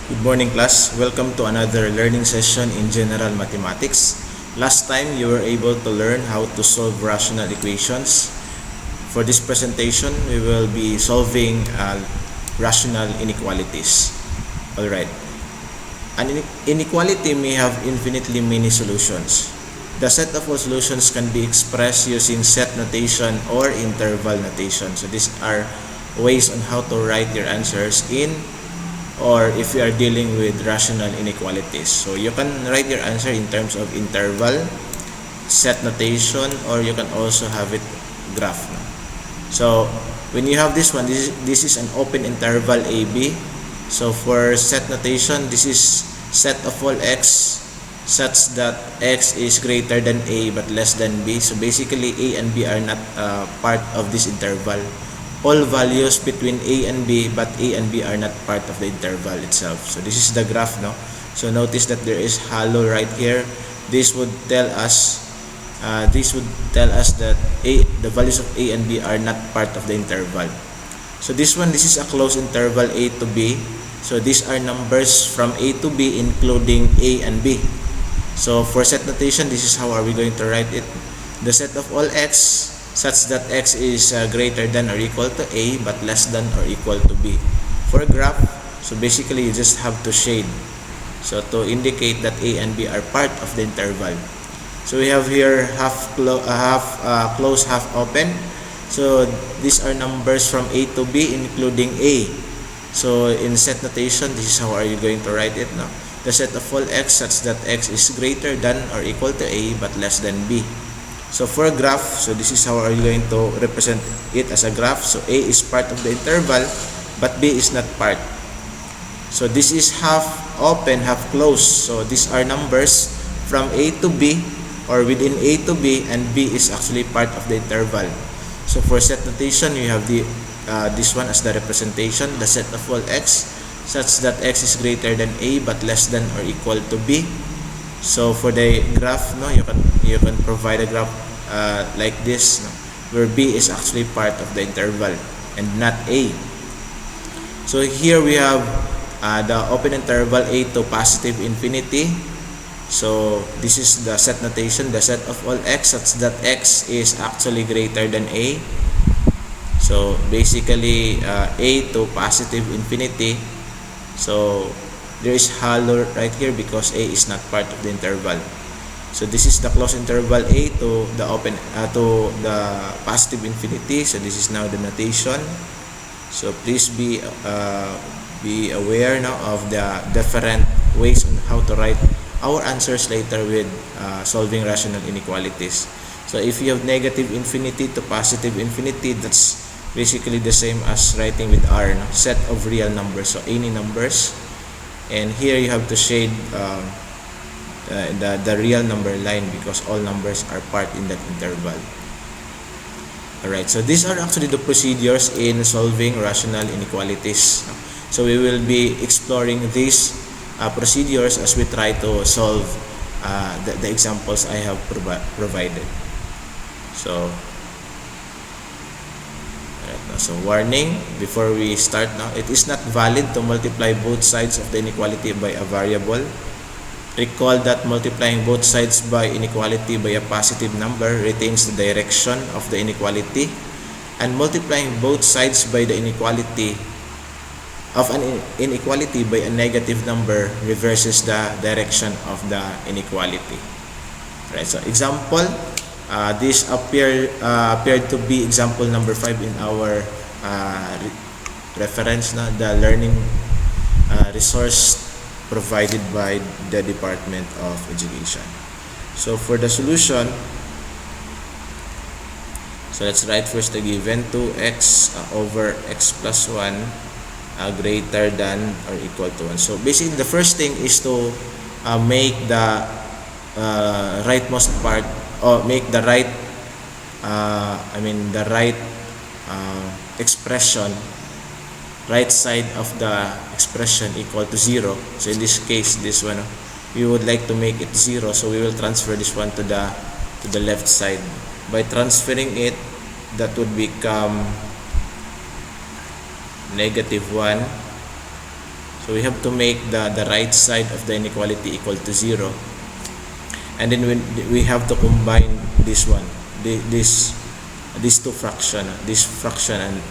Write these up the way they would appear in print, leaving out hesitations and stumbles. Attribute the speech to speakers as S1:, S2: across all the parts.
S1: Good morning, class. Welcome to another learning session in general mathematics. Last time you were able to learn how to solve rational equations. For this presentation, we will be solving rational inequalities. Alright. An inequality may have infinitely many solutions. The set of all solutions can be expressed using set notation or interval notation. So these are ways on how to write your answers in or if you are dealing with rational inequalities. So you can write your answer in terms of interval, set notation, or you can also have it graph. So when you have this one, this is an open interval AB. So for set notation, this is set of all x such that x is greater than a but less than b. So basically a and b are not part of this interval. All values between a and b, but a and b are not part of the interval itself. So this is the graph, no? So notice that there is hollow right here. This would tell us that the values of a and b are not part of the interval. So this is a closed interval a to b. So these are numbers from a to b including a and b. So for set notation, this is how are we going to write it. The set of all x such that x is greater than or equal to a but less than or equal to b. For graph, so basically you just have to shade, so to indicate that a and b are part of the interval. So we have here half closed, half open. So these are numbers from a to b including a. So in set notation, this is how are you going to write it now. The set of all x such that x is greater than or equal to a but less than b. So for a graph, so this is how are you going to represent it as a graph. So a is part of the interval, but b is not part. So this is half open, half closed. So these are numbers from a to b or within a to b, and b is actually part of the interval. So for set notation, you have this one as the representation, the set of all x such that x is greater than a but less than or equal to b. So for the graph, no, you can provide a graph like this, no, where b is actually part of the interval and not a. So here we have the open interval a to positive infinity. So this is the set notation, the set of all x such that x is actually greater than a. So basically a to positive infinity. So there is hollow right here because a is not part of the interval. So this is the closed interval a to the open to the positive infinity. So this is now the notation. So please be aware now of the different ways on how to write our answers later with solving rational inequalities. So if you have negative infinity to positive infinity, that's basically the same as writing with r, no? Set of real numbers, so any numbers. And here you have to shade the real number line because all numbers are part in that interval. Alright, so these are actually the procedures in solving rational inequalities. So we will be exploring these procedures as we try to solve the examples I have provided. So so warning before we start now, it is not valid to multiply both sides of the inequality by a variable. Recall that multiplying both sides by inequality by a positive number retains the direction of the inequality, and multiplying both sides by the inequality of an inequality by a negative number reverses the direction of the inequality. Right, so example, this appeared to be example number 5 in our reference, na the learning resource provided by the Department of Education. So for the solution, so let's write first the given 2x over x plus 1 greater than or equal to 1. So basically the first thing is to make the rightmost part, or make the right expression, right side of the expression equal to 0. So in this case, this one, we would like to make it 0, so we will transfer this one to the left side. By transferring it, that would become -1. So we have to make the right side of the inequality equal to 0. And then we have to combine this one, these two fraction, this fraction and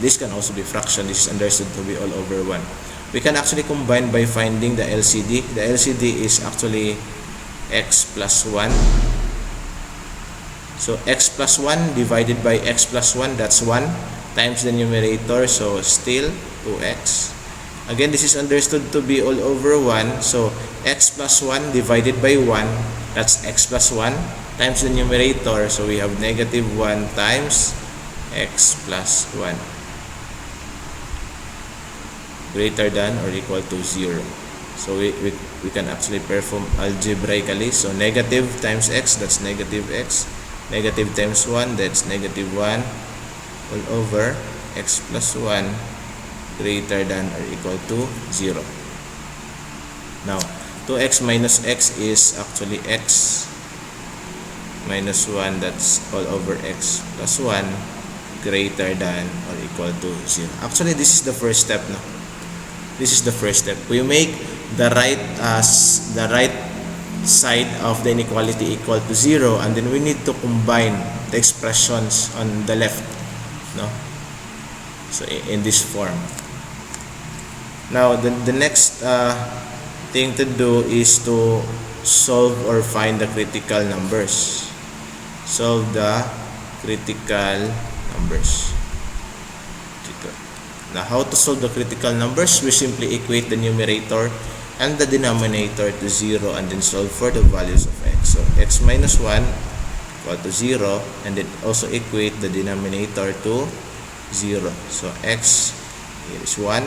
S1: this can also be fraction. This is understood to be all over 1. We can actually combine by finding the LCD. The LCD is actually x plus 1. So x plus 1 divided by x plus 1, that's 1, times the numerator, so still 2x. Again, this is understood to be all over 1. So x plus 1 divided by 1, that's x plus 1, times the numerator. So we have negative 1 times x plus 1 greater than or equal to 0. So we can actually perform algebraically. So negative times x, that's negative x. Negative times 1, that's negative 1 all over x plus 1 greater than or equal to 0. Now, 2x minus x is actually x minus 1, that's all over x plus 1 greater than or equal to 0. Actually, this is the first step. No? This is the first step. We make the right side of the inequality equal to 0, and then we need to combine the expressions on the left, no? So in this form. Now the next thing to do is to solve or find the critical numbers. Solve the critical numbers. Now, how to solve the critical numbers? We simply equate the numerator and the denominator to 0 and then solve for the values of x. So x minus 1 equal to 0, and then also equate the denominator to 0. So x here is 1,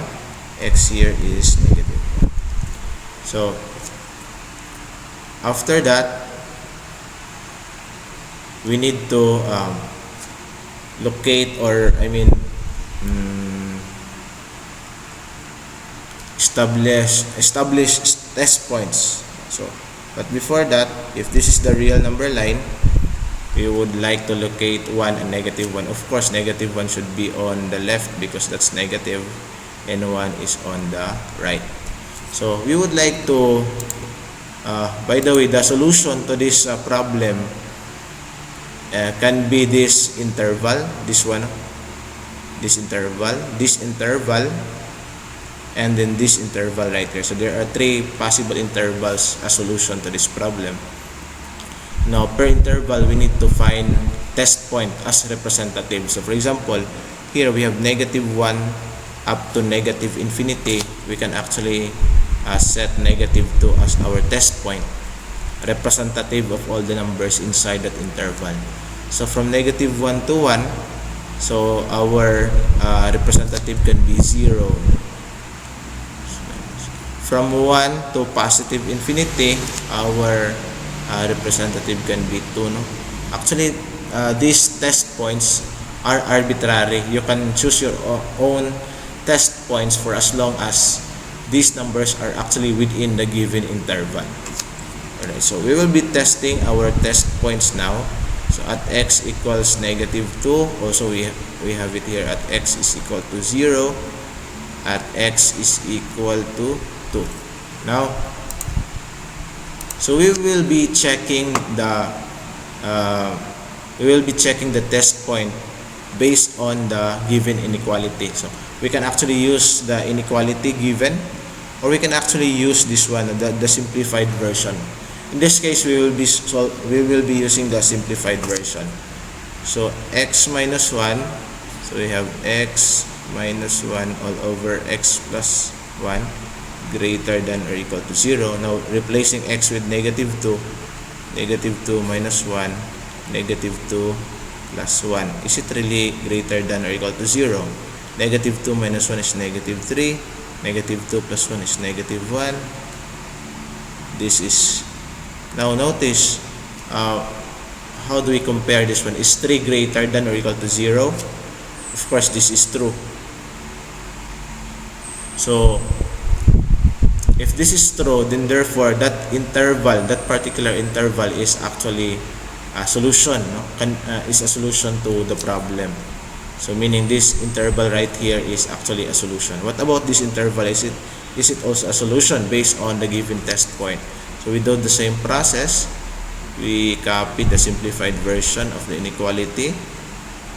S1: x here is negative 1. So after that, we need to locate, or establish test points. So, but before that, if this is the real number line, we would like to locate 1 and negative 1. Of course, negative 1 should be on the left because that's negative, and 1 is on the right. So we would like to by the way, the solution to this problem can be this interval, this one, this interval, and then this interval right here. So there are 3 possible intervals as solution to this problem. Now, per interval, we need to find test point as representative. So for example, here we have negative 1 up to negative infinity. We can actually set negative 2 as our test point, representative of all the numbers inside that interval. So from negative 1 to 1, so our representative can be 0. From 1 to positive infinity, our representative can be 2. No? Actually, these test points are arbitrary. You can choose your own test points for as long as these numbers are actually within the given interval. Alright, so we will be testing our test points now. So at x equals negative 2, also we have it here at x is equal to 0, at x is equal to 2. Now, so we will be checking the test point based on the given inequality. So we can actually use the inequality given, or we can actually use this one, the simplified version. In this case, we will be using the simplified version. So x minus 1, so we have x minus 1 all over x plus 1 greater than or equal to 0. Now, replacing x with negative 2, negative 2 minus 1, negative 2 plus 1. Is it really greater than or equal to 0? Negative 2 minus 1 is negative 3, negative 2 plus 1 is negative 1. This is, now notice, how do we compare this one? Is 3 greater than or equal to 0? Of course, this is true. So, if this is true, then therefore that interval, that particular interval is actually a solution, no? Is a solution to the problem. So meaning this interval right here is actually a solution. What about this interval? Is it is it also a solution based on the given test point? So we do the same process. We copy the simplified version of the inequality,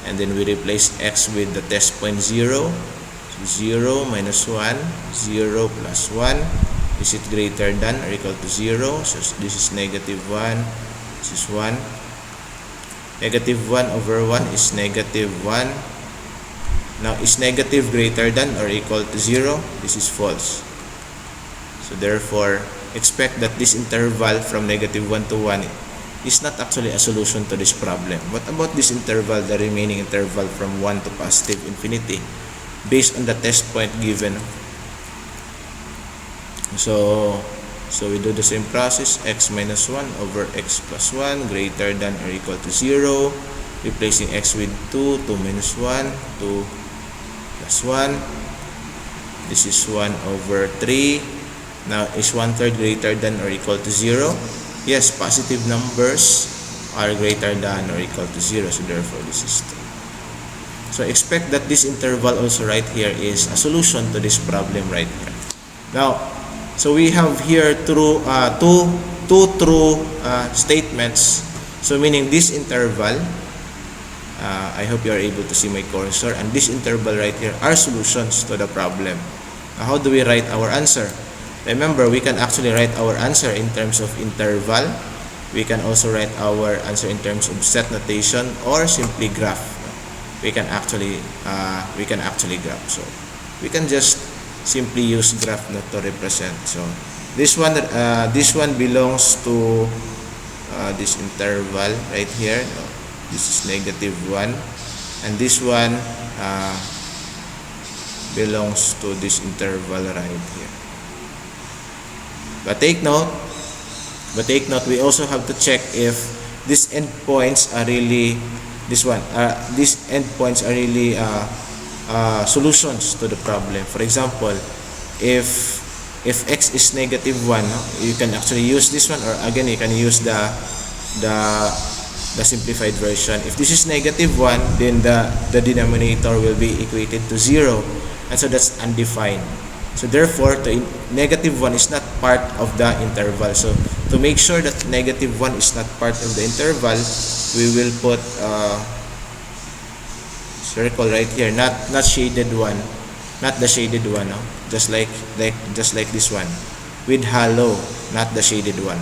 S1: and then we replace x with the test point 0. So 0 minus 1, 0 plus 1. Is it greater than or equal to 0? So this is negative 1. This is 1. Negative 1 over 1 is negative 1. Now, is negative greater than or equal to 0? This is false. So therefore, expect that this interval from negative 1 to 1 is not actually a solution to this problem. What about this interval, the remaining interval from 1 to positive infinity, based on the test point given? So we do the same process. X minus 1 over x plus 1 greater than or equal to 0. Replacing x with 2, 2 minus 1, 2 plus 1. This is 1 over 3. Now, is 1/3 greater than or equal to 0? Yes, positive numbers are greater than or equal to 0. So therefore, this is 2. So expect that this interval also right here is a solution to this problem right here. Now, so we have here two true statements. So meaning this interval, I hope you are able to see my cursor, and this interval right here are solutions to the problem. Now, how do we write our answer? Remember, we can actually write our answer in terms of interval. We can also write our answer in terms of set notation or simply graph. We can actually graph. So we can just simply use graph not to represent. So this one belongs to this interval right here. This is negative 1, and this one belongs to this interval right here. But take note, we also have to check if these endpoints are really these endpoints are really solutions to the problem. For example, if x is negative 1, you can actually use this one, or again you can use the simplified version. If this is negative 1, then the denominator will be equated to 0, and so that's undefined. So therefore, negative 1 is not part of the interval. So to make sure that negative 1 is not part of the interval, we will put circle right here, not shaded one, not the shaded one, no? just like this one, with hollow, not the shaded one.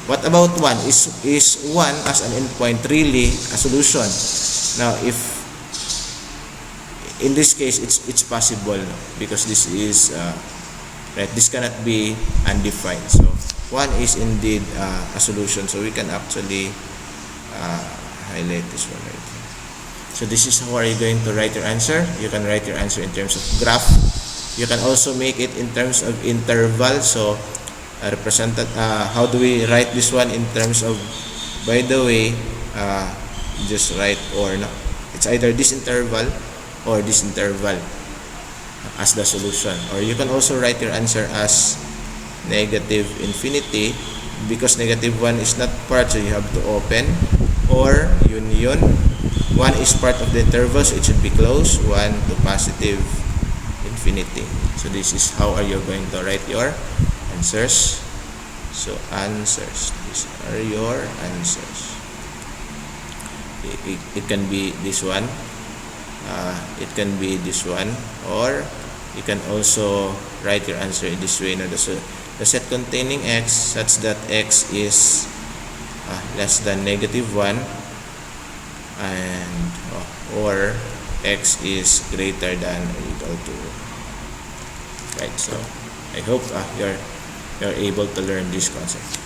S1: What about 1? Is 1 as an endpoint really a solution? Now, if in this case it's possible, because this is right, this cannot be undefined. So 1 is indeed a solution. So we can actually highlight this one right here. So this is how are you going to write your answer. You can write your answer in terms of graph. You can also make it in terms of interval. So represented, how do we write this one in terms of, by the way, just write or no, it's either this interval or this interval as the solution, or you can also write your answer as negative infinity, because negative 1 is not part, so you have to open, or union. 1 is part of the interval, so it should be closed, 1 to positive infinity. So this is how are you going to write your answers. So answers, these are your answers. It can be this one, it can be this one, or you can also write your answer in this way. Now, the set containing x such that x is less than negative 1, and or x is greater than or equal to. Right, so I hope you're able to learn this concept.